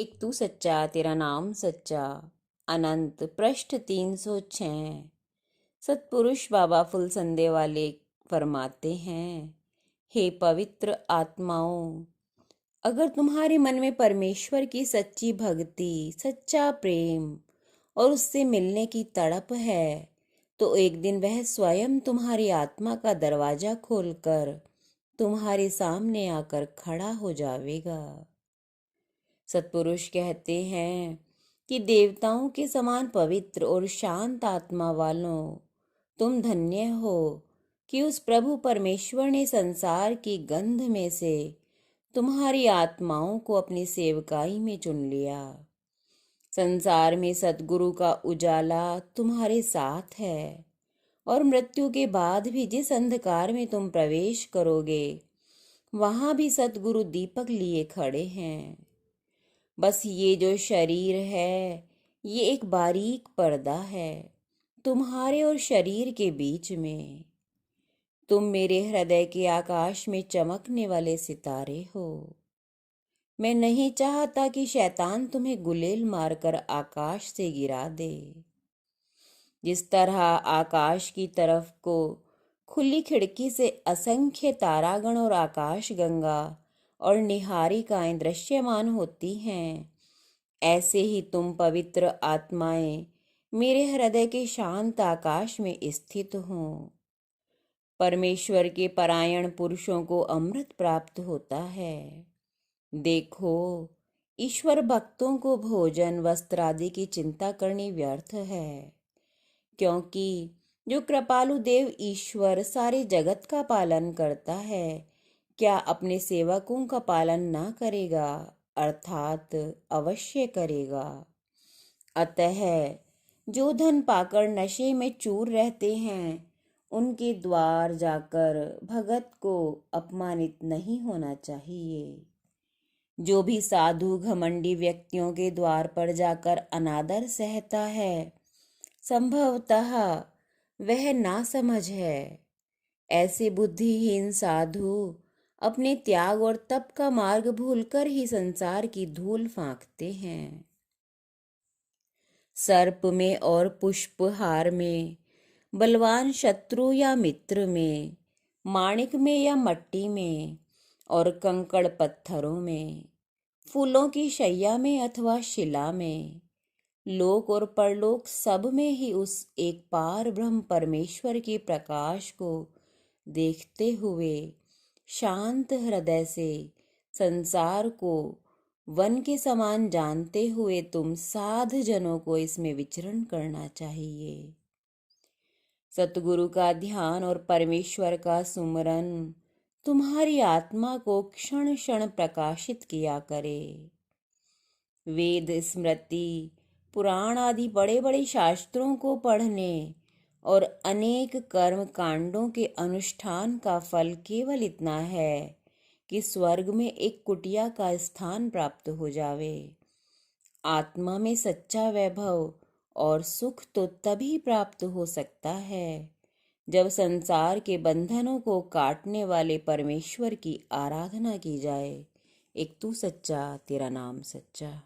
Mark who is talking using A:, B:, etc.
A: एक तू सच्चा तेरा नाम सच्चा। अनंत पृष्ठ 306। सतपुरुष बाबा फुलसंदे वाले फरमाते हैं, हे पवित्र आत्माओं, अगर तुम्हारे मन में परमेश्वर की सच्ची भक्ति, सच्चा प्रेम और उससे मिलने की तड़प है, तो एक दिन वह स्वयं तुम्हारी आत्मा का दरवाजा खोलकर तुम्हारे सामने आकर खड़ा हो जाएगा। सतपुरुष कहते हैं कि देवताओं के समान पवित्र और शांत आत्मा वालों, तुम धन्य हो कि उस प्रभु परमेश्वर ने संसार की गंध में से तुम्हारी आत्माओं को अपनी सेवकाई में चुन लिया। संसार में सतगुरु का उजाला तुम्हारे साथ है और मृत्यु के बाद भी जिस अंधकार में तुम प्रवेश करोगे, वहां भी सतगुरु दीपक लिए खड़े हैं। बस ये जो शरीर है, ये एक बारीक पर्दा है तुम्हारे और शरीर के बीच में। तुम मेरे हृदय के आकाश में चमकने वाले सितारे हो। मैं नहीं चाहता कि शैतान तुम्हें गुलेल मारकर आकाश से गिरा दे। जिस तरह आकाश की तरफ को खुली खिड़की से असंख्य तारागण और आकाश गंगा और निहारिकाएं दृश्यमान होती हैं, ऐसे ही तुम पवित्र आत्माएं मेरे हृदय के शांत आकाश में स्थित हो। परमेश्वर के परायण पुरुषों को अमृत प्राप्त होता है। देखो, ईश्वर भक्तों को भोजन वस्त्र आदि की चिंता करनी व्यर्थ है, क्योंकि जो कृपालु देव ईश्वर सारे जगत का पालन करता है, क्या अपने सेवकों का पालन ना करेगा? अर्थात अवश्य करेगा। अतः जो धन पाकर नशे में चूर रहते हैं, उनके द्वार जाकर भगत को अपमानित नहीं होना चाहिए। जो भी साधु घमंडी व्यक्तियों के द्वार पर जाकर अनादर सहता है, संभवतः वह नासमझ है। ऐसे बुद्धिहीन साधु अपने त्याग और तप का मार्ग भूलकर ही संसार की धूल फांकते हैं। सर्प में और पुष्पहार में, बलवान शत्रु या मित्र में, माणिक में या मट्टी में और कंकड़ पत्थरों में, फूलों की शैया में अथवा शिला में, लोक और परलोक सब में ही उस एक पार ब्रह्म परमेश्वर के प्रकाश को देखते हुए शांत हृदय से संसार को वन के समान जानते हुए तुम साध जनों को इसमें विचरण करना चाहिए। सतगुरु का ध्यान और परमेश्वर का सुमरन तुम्हारी आत्मा को क्षण क्षण प्रकाशित किया करे। वेद, स्मृति, पुराण आदि बड़े बड़े शास्त्रों को पढ़ने और अनेक कर्म कांडों के अनुष्ठान का फल केवल इतना है कि स्वर्ग में एक कुटिया का स्थान प्राप्त हो जावे। आत्मा में सच्चा वैभव और सुख तो तभी प्राप्त हो सकता है जब संसार के बंधनों को काटने वाले परमेश्वर की आराधना की जाए। एक तू सच्चा तेरा नाम सच्चा।